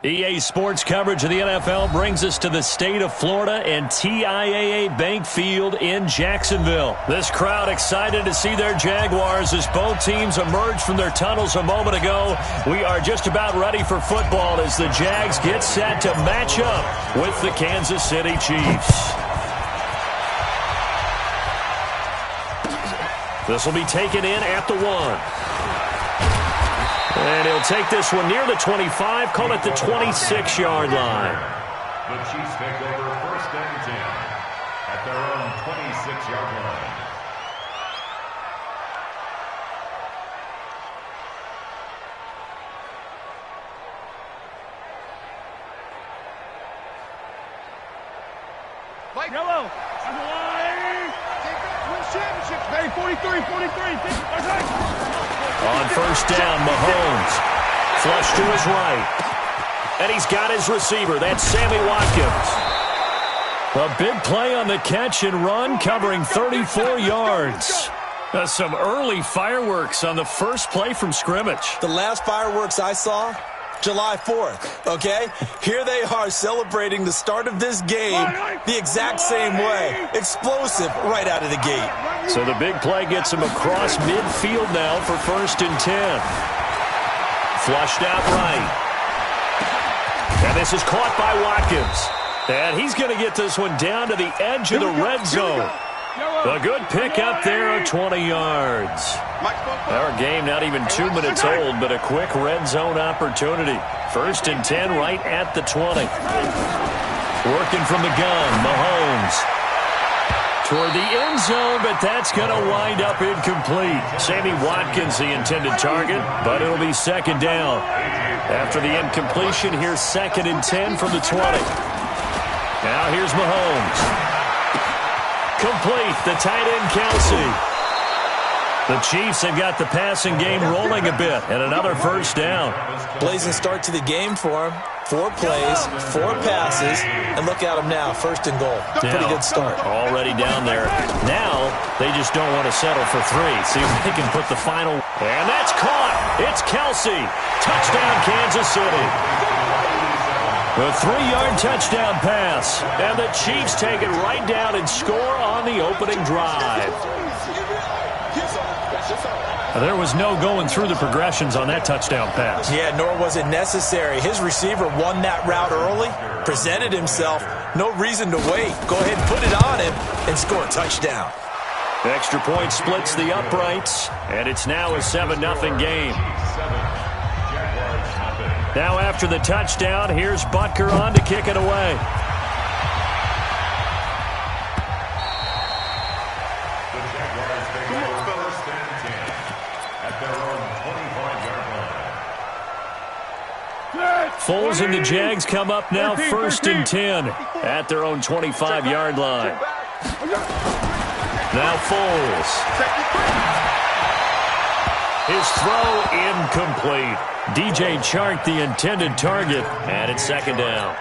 EA Sports coverage of the NFL brings us to the state of Florida and TIAA Bank Field in Jacksonville. This crowd excited to see their Jaguars as both teams emerged from their tunnels a moment ago. We are just about ready for football as the Jags get set to match up with the Kansas City Chiefs. This will be taken in at the 1. And he'll take this one near the 25, call it the 26-yard line. The Chiefs take over 1st and 10 at their own 26-yard line. Yellow. Win championships, baby. 43. On 1st down, Mahomes. Flush to his right. And he's got his receiver. That's Sammy Watkins. A big play on the catch and run, covering 34 yards. Some early fireworks on the first play from scrimmage. The last fireworks I saw, July 4th, okay? Here they are celebrating the start of this game the exact same way. Explosive right out of the gate. So the big play gets him across midfield now for 1st and 10. Flushed out right. And this is caught by Watkins. And he's going to get this one down to the edge of the red zone. A good pick up there of 20 yards. Our game not even 2 minutes old, but a quick red zone opportunity. 1st and 10 right at the 20. Working from the gun, Mahomes. Toward the end zone, but that's going to wind up incomplete. Sammy Watkins, the intended target, but it'll be 2nd down. After the incompletion, here's 2nd and 10 from the 20. Now here's Mahomes. Complete, the tight end Kelsey. The Chiefs have got the passing game rolling a bit, and another 1st down. Blazing start to the game for him. 4 plays, 4 passes, and look at them now, 1st and goal. Pretty good start. Already down there. Now, they just don't want to settle for 3. See if they can put the final. And that's caught. It's Kelsey. Touchdown, Kansas City. A 3-yard touchdown pass. And the Chiefs take it right down and score on the opening drive. There was no going through the progressions on that touchdown pass. Yeah, nor was it necessary. His receiver won that route early, presented himself. No reason to wait. Go ahead and put it on him and score a touchdown. Extra point splits the uprights, and it's now a 7-0 game. Now after the touchdown, here's Butker on to kick it away. Foles and the Jags come up now 1st and 10 at their own 25-yard line. Now Foles. His throw incomplete. DJ Chark, the intended target, and it's 2nd down.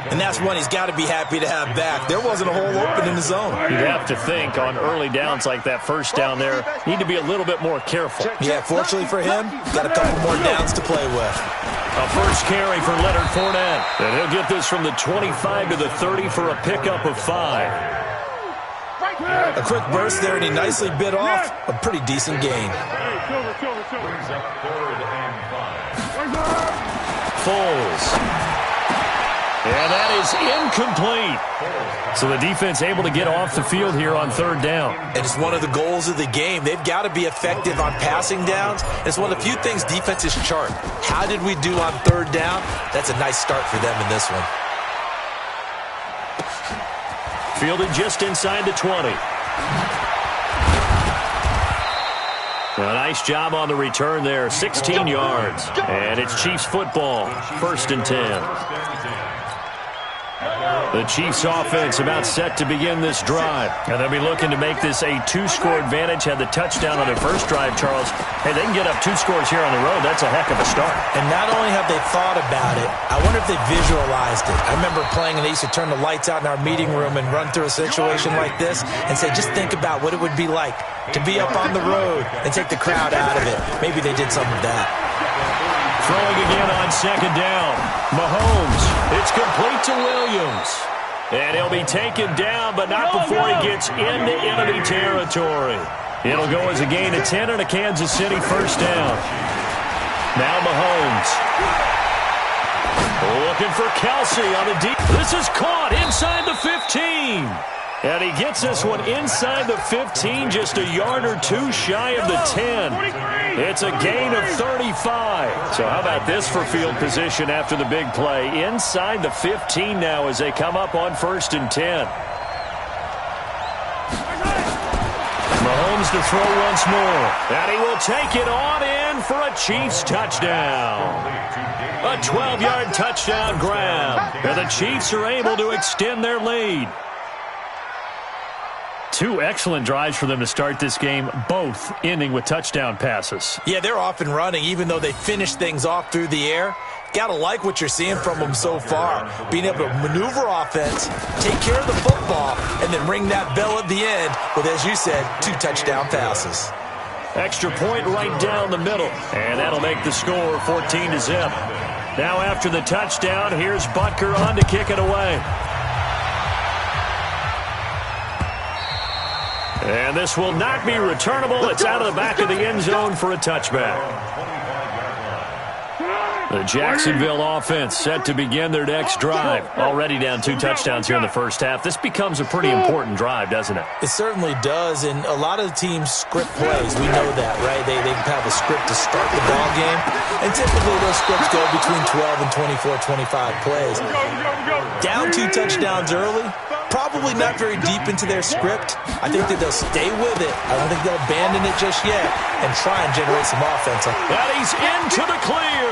And that's one he's got to be happy to have back. There wasn't a hole open in the zone. You'd have to think on early downs like that 1st down there, need to be a little bit more careful. Yeah, fortunately for him, got a couple more downs to play with. A first carry for Leonard Fournette. And he'll get this from the 25 to the 30 for a pickup of 5. A quick burst there, and he nicely bit off a pretty decent gain. Brings up 3rd and 5. Foles. And that is incomplete. So the defense able to get off the field here on 3rd down. And it's one of the goals of the game. They've got to be effective on passing downs. It's one of the few things defenses chart. How did we do on 3rd down? That's a nice start for them in this one. Fielded just inside the 20. A nice job on the return there. 16 yards. And it's Chiefs football. 1st and 10. The Chiefs offense about set to begin this drive. And they'll be looking to make this a 2-score advantage. Had the touchdown on their first drive, Charles. Hey, they can get up 2 scores here on the road. That's a heck of a start. And not only have they thought about it, I wonder if they visualized it. I remember playing and they used to turn the lights out in our meeting room and run through a situation like this and say, just think about what it would be like to be up on the road and take the crowd out of it. Maybe they did some of that. Throwing again on second down. Mahomes. It's complete to Williams. And he'll be taken down, but not before he gets into enemy territory. It'll go as a gain of 10 and a Kansas City first down. Now Mahomes. Looking for Kelsey on the deep. This is caught inside the 15. And he gets this one inside the 15, just a yard or two shy of the 10. It's a gain of 35. So how about this for field position after the big play? Inside the 15 now as they come up on 1st and 10. Mahomes to throw once more. And he will take it on in for a Chiefs touchdown. A 12-yard touchdown grab. And the Chiefs are able to extend their lead. Two excellent drives for them to start this game, both ending with touchdown passes. Yeah, they're off and running, even though they finish things off through the air. Got to like what you're seeing from them so far. Being able to maneuver offense, take care of the football, and then ring that bell at the end with, as you said, 2 touchdown passes. Extra point right down the middle, and that'll make the score 14-0. Now after the touchdown, here's Butker on to kick it away. And this will not be returnable. It's out of the back of the end zone for a touchback. The Jacksonville offense set to begin their next drive. Already down 2 touchdowns here in the first half. This becomes a pretty important drive, doesn't it? It certainly does, and a lot of the teams script plays. We know that, right? They have a script to start the ball game, and typically those scripts go between 12 and 24, 25 plays. Down 2 touchdowns early, probably not very deep into their script. I think that they'll stay with it. I don't think they'll abandon it just yet and try and generate some offense. And he's into the clear.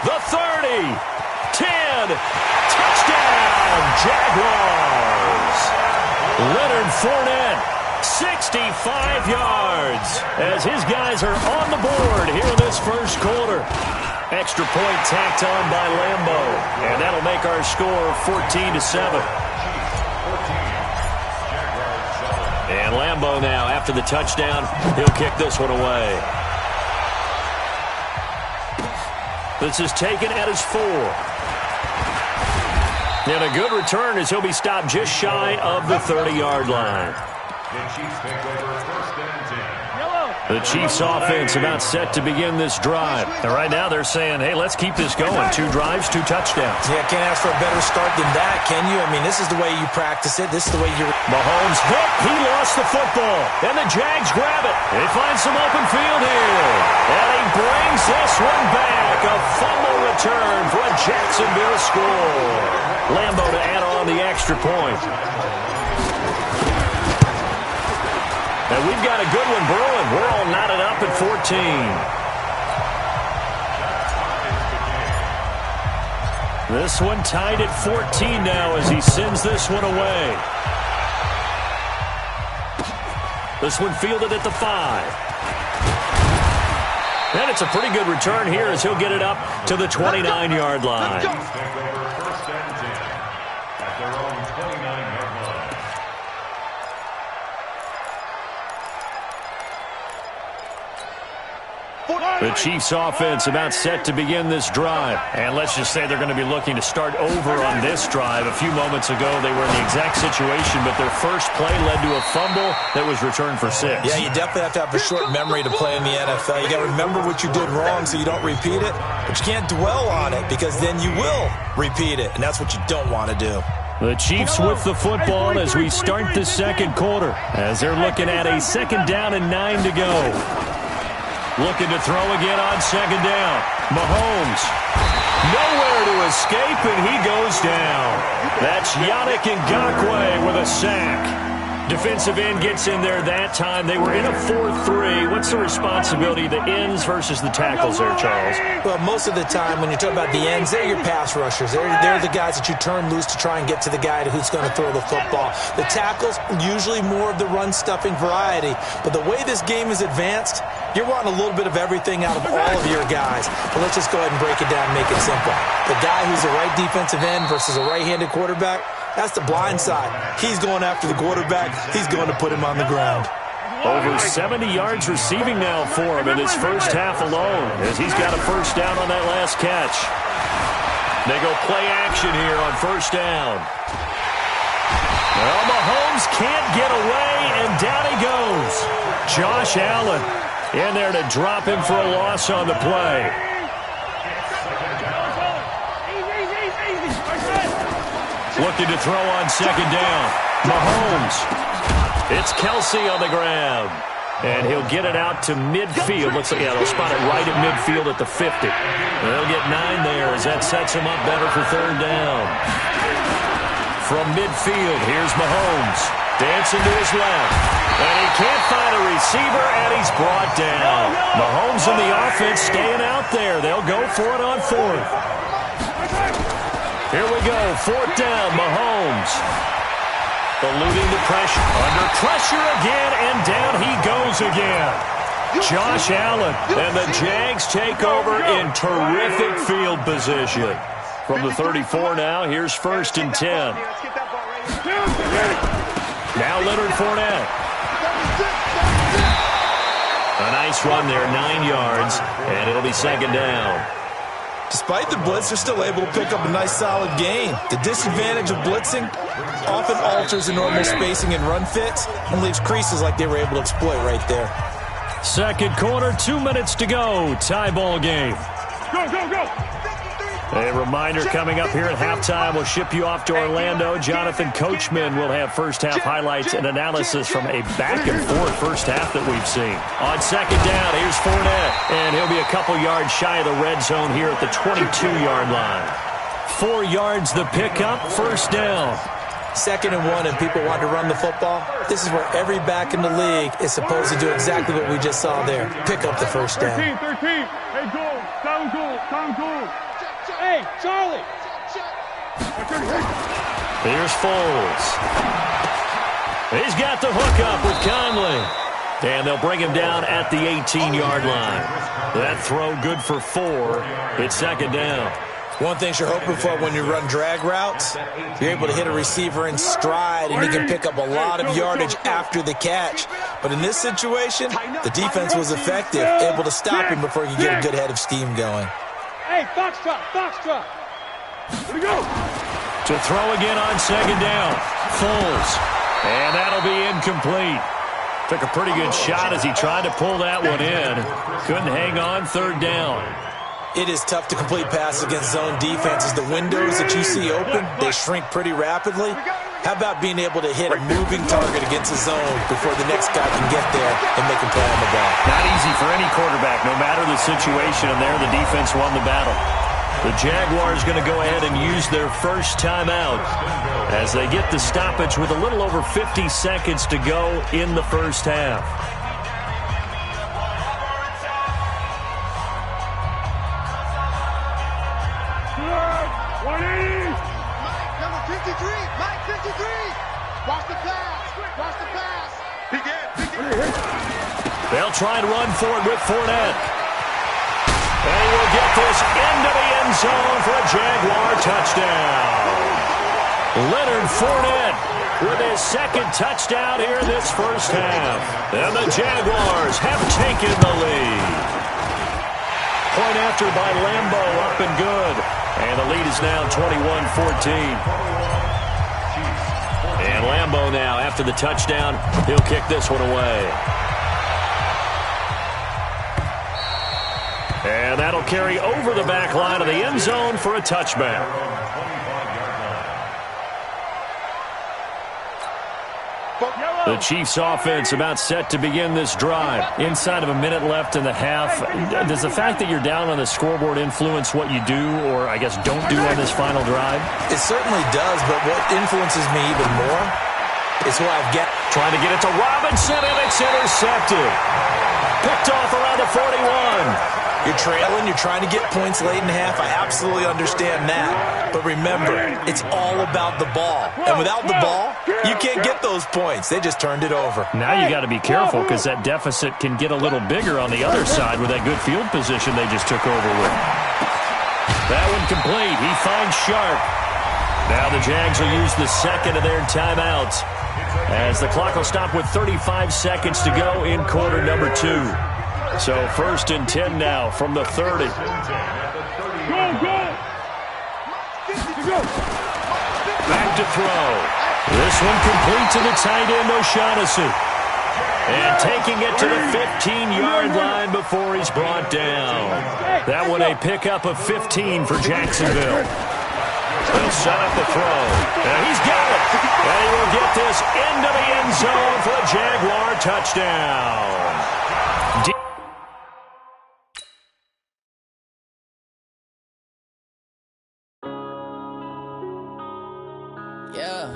The 30, 10, touchdown, Jaguars. Leonard Fournette, 65 yards, as his guys are on the board here in this first quarter. Extra point tacked on by Lambo, and that'll make our score 14-7. And Lambo now, after the touchdown, he'll kick this one away. This is taken at his 4. And a good return as he'll be stopped just shy of the 30-yard line. The Chiefs take over 1st and 10. The Chiefs offense about set to begin this drive. And right now they're saying, hey, let's keep this going. 2 drives, 2 touchdowns. Yeah, can't ask for a better start than that, can you? I mean, this is the way you practice it. This is the way you... Mahomes hit. He lost the football. And the Jags grab it. They find some open field here. And he brings this one back. A fumble return for a Jacksonville score. Lambo to add on the extra point. And we've got a good one brewing. We're all knotted up at 14. This one tied at 14 now as he sends this one away. This one fielded at the 5. And it's a pretty good return here as he'll get it up to the 29-yard line. The Chiefs offense about set to begin this drive. And let's just say they're going to be looking to start over on this drive. A few moments ago, they were in the exact situation, but their first play led to a fumble that was returned for 6. Yeah, you definitely have to have a short memory to play in the NFL. You got to remember what you did wrong so you don't repeat it, but you can't dwell on it because then you will repeat it, and that's what you don't want to do. The Chiefs with the football as we start the second quarter, as they're looking at a 2nd down and 9 to go. Looking to throw again on 2nd down. Mahomes. Nowhere to escape, and he goes down. That's Yannick Ngakoue with a sack. Defensive end gets in there that time. They were in a 4-3. What's the responsibility of the ends versus the tackles there, Charles? Well, most of the time when you talk about the ends, they're your pass rushers. They're the guys that you turn loose to try and get to the guy who's going to throw the football. The tackles, usually more of the run-stuffing variety. But the way this game is advanced, you're wanting a little bit of everything out of all of your guys. But let's just go ahead and break it down and make it simple. The guy who's a right defensive end versus a right-handed quarterback, that's the blind side. He's going after the quarterback. He's going to put him on the ground. Over 70 yards receiving now for him in his first half alone, as he's got a first down on that last catch. They go play action here on first down. Well, Mahomes can't get away, and down he goes. Josh Allen in there to drop him for a loss on the play. Looking to throw on second down. Mahomes. It's Kelce on the ground. And he'll get it out to midfield. Looks like, yeah, they'll spot it right at midfield at the 50. They'll get 9 there as that sets him up better for third down. From midfield, here's Mahomes. Dancing to his left. And he can't find a receiver, and he's brought down. Mahomes and the offense staying out there. They'll go for it on fourth. Here we go, fourth down, Mahomes. Eluding the pressure. Under pressure again, and down he goes again. Josh Allen, and the Jags take over in terrific field position. From the 34 now, here's first and 10. Now Leonard Fournette. A nice run there, 9 yards, and it'll be second down. Despite the blitz, they're still able to pick up a nice solid gain. The disadvantage of blitzing often alters the normal spacing and run fits and leaves creases like they were able to exploit right there. Second quarter, 2 minutes to go. Tie ball game. Go, go, go. A reminder coming up here at halftime. We'll ship you off to Orlando. Jonathan Coachman will have first half highlights and analysis from a back-and-forth first half that we've seen. On second down, here's Fournette. And he'll be a couple yards shy of the red zone here at the 22-yard line. 4 yards the pickup, first down. Second and 1 and people want to run the football. This is where every back in the league is supposed to do exactly what we just saw there. Pick up the first down. 13. Hey, goal. Down goal. Down goal. Hey, Charlie. Here's Foles. He's got the hook up with Conley. And they'll bring him down at the 18-yard line. That throw good for 4. It's second down. One thing you're hoping for when you run drag routes, you're able to hit a receiver in stride, and he can pick up a lot of yardage after the catch. But in this situation, the defense was effective, able to stop him before he could get a good head of steam going. Hey, foxtrot. Here we go. To throw again on second down. Foles. And that'll be incomplete. Took a pretty good shot as he tried to pull that one in. Couldn't hang on, third down. It is tough to complete passes against zone defenses. The windows that you see open, they shrink pretty rapidly. How about being able to hit a moving target against a zone before the next guy can get there and make a play on the ball? Not easy for any quarterback, no matter the situation, and there the defense won the battle. The Jaguars going to go ahead and use their first timeout as they get the stoppage with a little over 50 seconds to go in the first half. They'll try and run for it with Fournette. And he will get this into the end zone for a Jaguar touchdown. Leonard Fournette with his second touchdown here in this first half. And the Jaguars have taken the lead. Point after by Lambo, up and good. And the lead is now 21-14. And Lambo now, after the touchdown, he'll kick this one away. And that'll carry over the back line of the end zone for a touchback. The Chiefs offense about set to begin this drive. Inside of a minute left in the half. Does the fact that you're down on the scoreboard influence what you do, or I guess don't do on this final drive? It certainly does, but what influences me even more is who I've got. Trying to get it to Robinson, and it's intercepted. Picked off around the 41. You're trailing, you're trying to get points late in half. I absolutely understand that. But remember, it's all about the ball. And without the ball, you can't get those points. They just turned it over. Now you got to be careful because that deficit can get a little bigger on the other side with that good field position they just took over with. That one complete. He finds Sharp. Now the Jags will use the second of their timeouts. As the clock will stop with 35 seconds to go in quarter number 2. So 1st and 10 now from the 30. Go! Back to throw. This one complete to the tight end, O'Shaughnessy. And taking it to the 15-yard line before he's brought down. That one a pickup of 15 for Jacksonville. They'll set up the throw. And he's got it. And he will get this into the end zone for a Jaguar touchdown. Yeah.